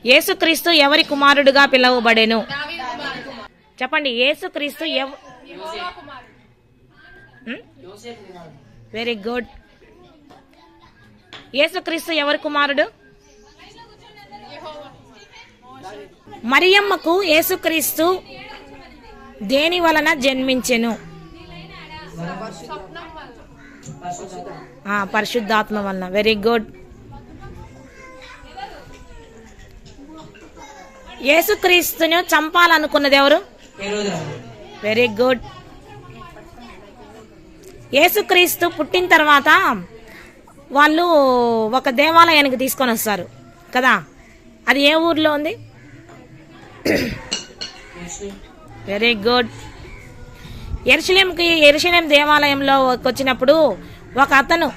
యేసుక్రీస్తు ఎవరి కుమారుడుగా పిలువబడెను? చెప్పండి. యేసుక్రీస్తు వెరీ గుడ్. యేసుక్రీస్తు ఎవరి కుమారుడు? మరియమ్మకు యేసుక్రీస్తు దేని వలన జన్మించెను? పరిశుద్ధాత్మ వలన. Very good. యేసుక్రీస్తును చంపాలనుకున్నది ఎవరు? Very good. యేసుక్రీస్తు పుట్టిన తర్వాత వాళ్ళు ఒక దేవాలయానికి తీసుకొని వస్తారు కదా, అది ఏ ఊర్లో ఉంది? Very good. యెరూషలేం దేవాలయంలో వచ్చినప్పుడు ఒక అతను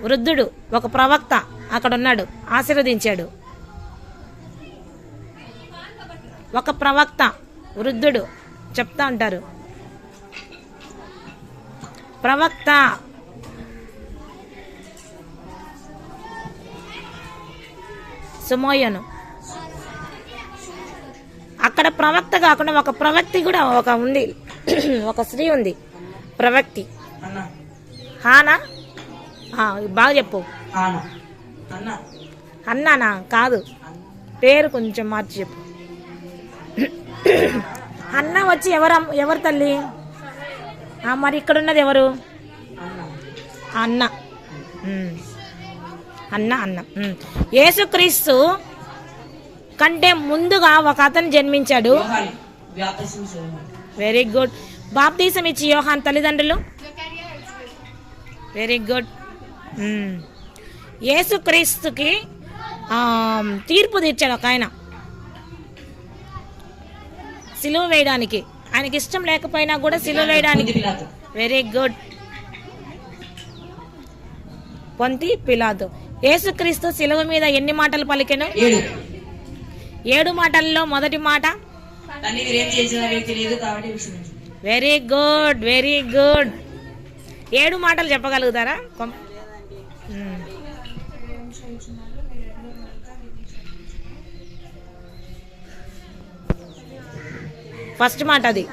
వృద్ధుడు, ఒక ప్రవక్త అక్కడ ఉన్నాడు, ఆశీర్వదించాడు. ఒక ప్రవక్త వృద్ధుడు చెప్తా ఉంటారు, ప్రవక్త. సుమోయను. అక్కడ ప్రవక్త కాకుండా ఒక ప్రవక్తి కూడా ఒక ఉంది, ఒక స్త్రీ ఉంది, ప్రవక్తి. హానా? బాగా చెప్పు. అన్నానా? కాదు, పేరు కొంచెం మార్చి చెప్పు. అన్న వచ్చి ఎవరు తల్లి? మరి ఇక్కడ ఉన్నది ఎవరు? అన్న. అన్న. యేసుక్రీస్తు కంటే ముందుగా ఒక అతను జన్మించాడు. Very good. బాప్తీసం ఇచ్చి యోహాన్ తల్లిదండ్రులు? Very good. యేసుక్రీస్తుకి తీర్పు తీర్చాడు ఒక ఆయన, సిలువ వేయడానికి. ఆయనకి ఇష్టం లేకపోయినా కూడా సిలువ వేయడానికి. Very good. పొంతి పిలాతు. యేసుక్రీస్తు సిలువ మీద ఎన్ని మాటలు పలికెను? 7 మాటల్లో మొదటి మాట వెరీ గుడ్, వెరీ గుడ్. 7 మాటలు చెప్పగలుగుతారా? ఫస్ట్ మాట అది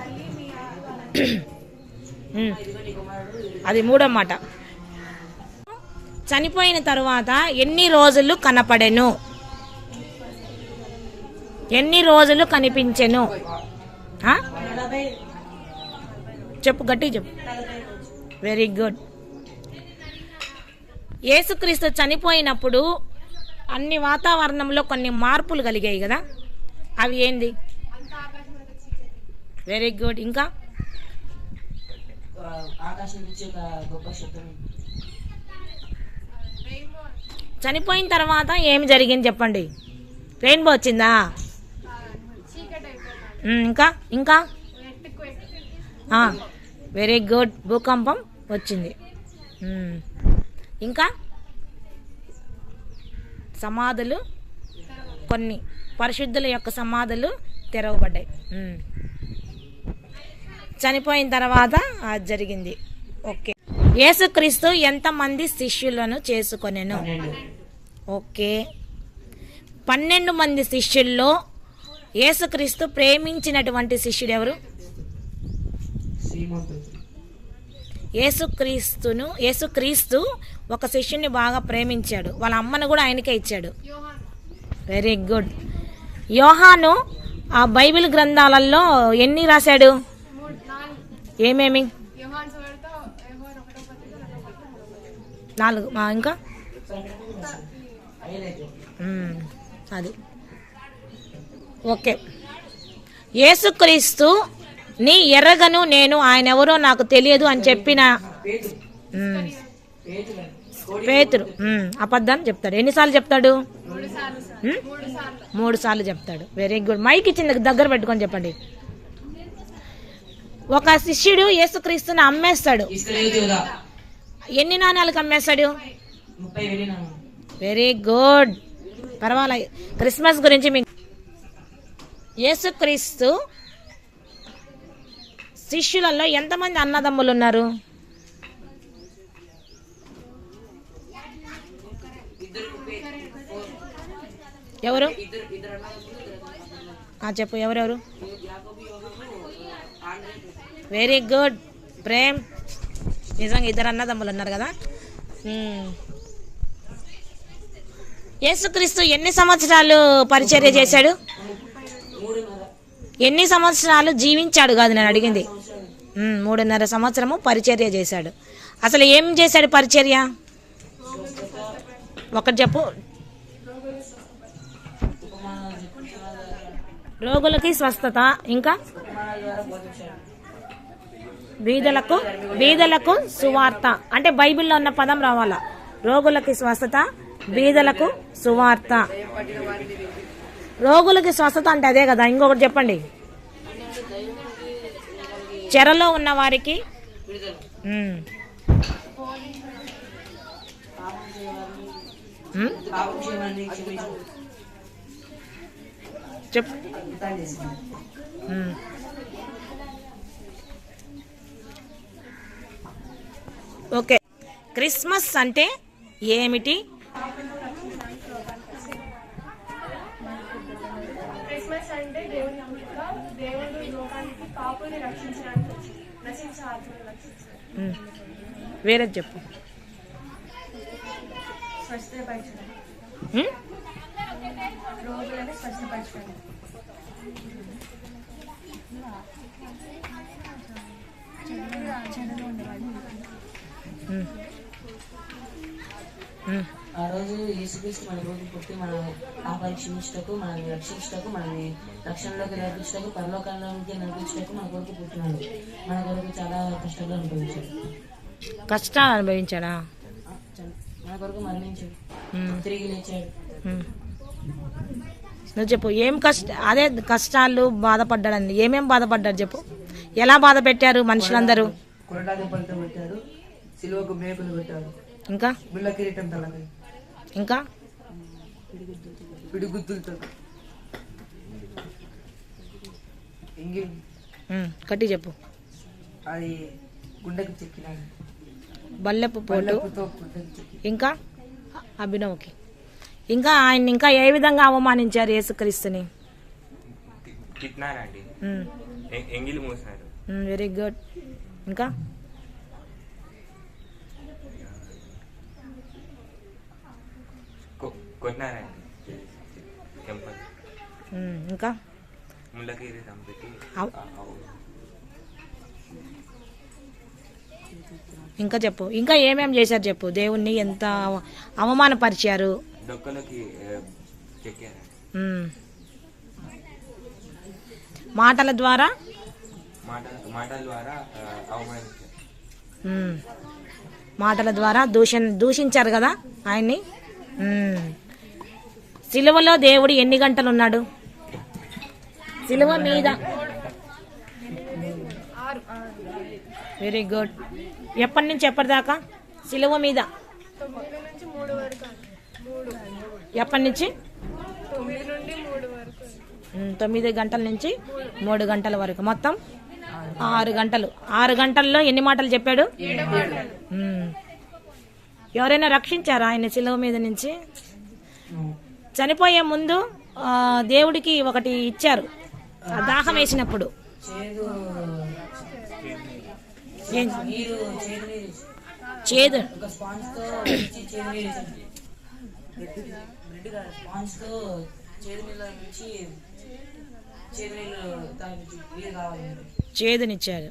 3వ మాట. చనిపోయిన తరువాత ఎన్ని రోజులు కనపడెను? ఎన్ని రోజులు కనిపించెను? చెప్పు, గట్టి చెప్పు. Very good. యేసుక్రీస్తు చనిపోయినప్పుడు అన్ని వాతావరణంలో కొన్ని మార్పులు కలిగాయి కదా, అవి ఏంది? Very good. ఇంకా చనిపోయిన తర్వాత ఏమి జరిగింది చెప్పండి? రెయిన్బో వచ్చిందా? ఇంకా ఇంకా వెరీ గుడ్. భూకంపం వచ్చింది. ఇంకా సమాధులు, కొన్ని పరిశుద్ధుల యొక్క సమాధులు తెరవబడ్డాయి. చనిపోయిన తర్వాత అది జరిగింది. ఓకే. యేసుక్రీస్తు ఎంతమంది శిష్యులను చేసుకొనెను? ఓకే. 12 మంది శిష్యుల్లో యేసుక్రీస్తు ప్రేమించినటువంటి శిష్యుడు ఎవరు? యేసుక్రీస్తు ఒక శిష్యుని బాగా ప్రేమించాడు, వాళ్ళ అమ్మను కూడా ఆయనకే ఇచ్చాడు. Very good. యోహాను ఆ బైబిల్ గ్రంథాలలో ఎన్ని రాశాడు? ఏమేమి? 4. ఇంకా అది ఓకే. యేసుక్రీస్తు నీ ఎర్రగను నేను ఆయన ఎవరో నాకు తెలియదు అని చెప్పిన పేతురు అబద్ధాన్ని చెప్తాడు. ఎన్నిసార్లు చెప్తాడు? 3 సార్లు చెప్తాడు. Very good. మైక్ ఇచ్చింది దగ్గర పెట్టుకొని చెప్పండి. ఒక శిష్యుడు యేసుక్రీస్తుని అమ్మేస్తాడు. ఎన్ని నాణాలకు అమ్మేస్తాడు? 30 వెరీ గుడ్. పర్వాలేదు. క్రిస్మస్ గురించి మీకు యేసుక్రీస్తు శిష్యులలో ఎంతమంది అన్నదమ్ములు ఉన్నారు? ఎవరు చెప్పు ఎవరెవరు? Very good Prem. నిజంగా ఇద్దరు అన్నదమ్ములు ఉన్నారు కదా. యేసుక్రీస్తు ఎన్ని సంవత్సరాలు పరిచర్య చేశాడు? ఎన్ని సంవత్సరాలు జీవించాడు కాదు నేను అడిగింది. 3.5 సంవత్సరము పరిచర్య చేశాడు. అసలు ఏం చేశాడు పరిచర్య? ఒకటి చెప్పు. రోగులకి స్వస్థత, ఇంకా బీదలకు సువార్త. అంటే బైబిల్లో ఉన్న పదం రావాలా. రోగులకి స్వస్థత, బీదలకు సువార్త. రోగులకి స్వస్థత అంటే అదే కదా. ఇంకొకటి చెప్పండి. చెరలో ఉన్న వారికి చెప్పు. ఓకే, క్రిస్మస్ అంటే ఏమిటి? క్రిస్మస్ అంటే దేవుని పుట్టుక. దేవుడు లోకానికి పాపుల్ని రక్షించడానికి వచ్చింది, నశించే ఆత్మను రక్షించడానికి. వేరే చెప్పు. స్వస్థపరచడం, రోగులను స్వస్థపరచడం. ఆ రోజు యేసుక్రీస్తు మన రోజు పుట్టి మన పాపాలు క్షమించటకు, మనల్ని రక్షించటకు, మనల్ని రక్షణలోకి నడిపించటకు, పరలోకంలోకి నడిపించటకు మన కొరకు పుట్టినాడు. మన కొరకు చాలా కష్టాలు అనుభవించాడు. కష్టాలు అనుభవించాడా? మన కొరకు మరణించాడు, తిరిగి లేచాడు. నువ్వు చెప్పు. ఏం అదే కష్టాలు బాధపడ్డాడని. ఏమేం బాధపడ్డాడు చెప్పు. ఎలా బాధ పెట్టారు మనుషులందరూ? కొరడా దెబ్బలతో పెట్టాడు, సిలువకు మేకులు పెట్టాడు, ఇంకా బిళ్ళ కిరీటం తలపై, ఇంకా పిడిగుద్దులతో కట్టి చెప్పు. అది గుండెకు చెక్కినాడు, బల్లెపు పోటు, ఇంకా అభినవ్కి. ఇంకా ఆయన ఇంకా ఏ విధంగా అవమానించారు యేసుక్రీస్తుని? Very good. ఇంకా ఇంకా ఇంకా చెప్పు. ఇంకా ఏమేం చేశారు చెప్పు. దేవుణ్ణి ఎంత అవమానపరిచారు? మాటల ద్వారా మాటల ద్వారా దూషించారు కదా ఆయన్ని. సిలువలో దేవుడు ఎన్ని గంటలు ఉన్నాడు? సిలువ మీద. Very good. ఎప్పటి నుంచి ఎప్పటిదాకా సిలువ మీద? ఎప్పటి నుంచి? 9 గంటల నుంచి 3 గంటల వరకు, మొత్తం 6 గంటలు. 6 గంటల్లో ఎన్ని మాటలు చెప్పాడు? ఎవరైనా రక్షించారా ఆయన సిలువ మీద నుంచి? చనిపోయే ముందు దేవుడికి ఒకటి ఇచ్చారు, దాహం వేసినప్పుడు. చేదు చేదునిచ్చాడు.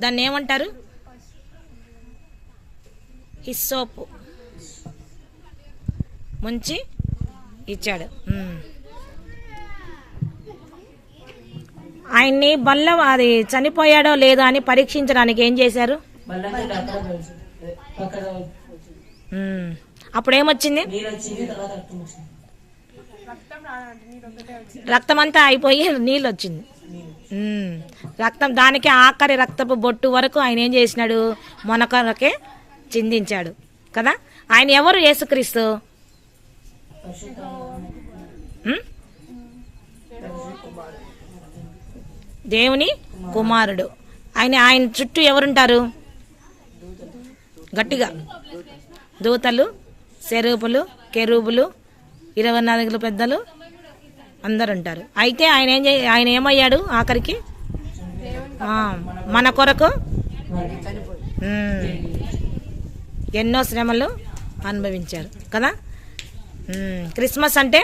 దాన్ని ఏమంటారు? హిస్సోపు ముంచి ఇచ్చాడు. ఆయన్ని అది చనిపోయాడో లేదో అని పరీక్షించడానికి ఏం చేశారు? అప్పుడేమొచ్చింది? రక్తం అంతా అయిపోయి నీళ్ళు వచ్చింది. రక్తం, దానికి ఆఖరి రక్తపు బొట్టు వరకు ఆయన ఏం చేసినాడు? మొనకరకే చిందించాడు కదా. ఆయన ఎవరు? యేసుక్రీస్తు దేవుని కుమారుడు. ఆయన చుట్టూ ఎవరుంటారు? గట్టిగా దూతలు, సెరూపులు, కెరూబులు, 24 పెద్దలు అందరు ఉంటారు. అయితే ఆయన ఏమయ్యాడు ఆఖరికి? మన కొరకు ఎన్నో శ్రమలు అనుభవించారు కదా. క్రిస్మస్ అంటే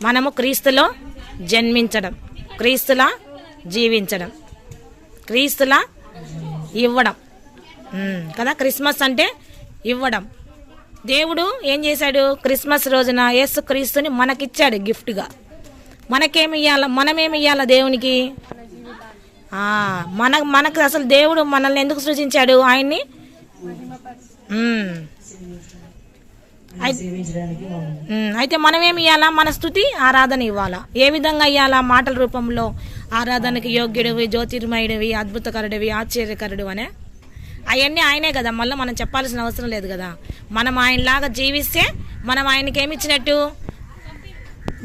మనము క్రీస్తులో జన్మించడం, క్రీస్తులా జీవించడం, క్రీస్తులా ఇవ్వడం కదా. క్రిస్మస్ అంటే ఇవ్వడం. దేవుడు ఏం చేశాడు? క్రిస్మస్ రోజున యేసు క్రీస్తుని మనకిచ్చాడు గిఫ్ట్గా. మనకేమి ఇవ్వాలా? మనమేమి ఇవ్వాలా దేవునికి? మనకు అసలు దేవుడు మనల్ని ఎందుకు సృజించాడు? ఆయన్ని అయితే మనమేమి ఇవ్వాలా? మన స్తుతి ఆరాధన ఇవ్వాలా. ఏ విధంగా ఇవ్వాలా? మాటల రూపంలో ఆరాధనకి యోగ్యుడివి, జ్యోతిర్మయుడివి, అద్భుతకరుడివి, ఆశ్చర్యకరుడు అనే అవన్నీ ఆయనే కదా. మళ్ళీ మనం చెప్పాల్సిన అవసరం లేదు కదా. మనం ఆయనలాగా జీవిస్తే మనం ఆయనకి ఏమి ఇచ్చినట్టు?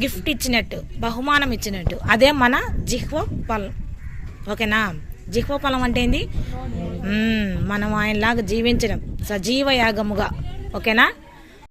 గిఫ్ట్ ఇచ్చినట్టు, బహుమానం ఇచ్చినట్టు. అదే మన జిహ్వ ఫలం. ఓకేనా? జిహ్వ ఫలం అంటే ఏంది? మనం ఆయనలాగా జీవించడం, సజీవ యాగముగా. ఓకేనా?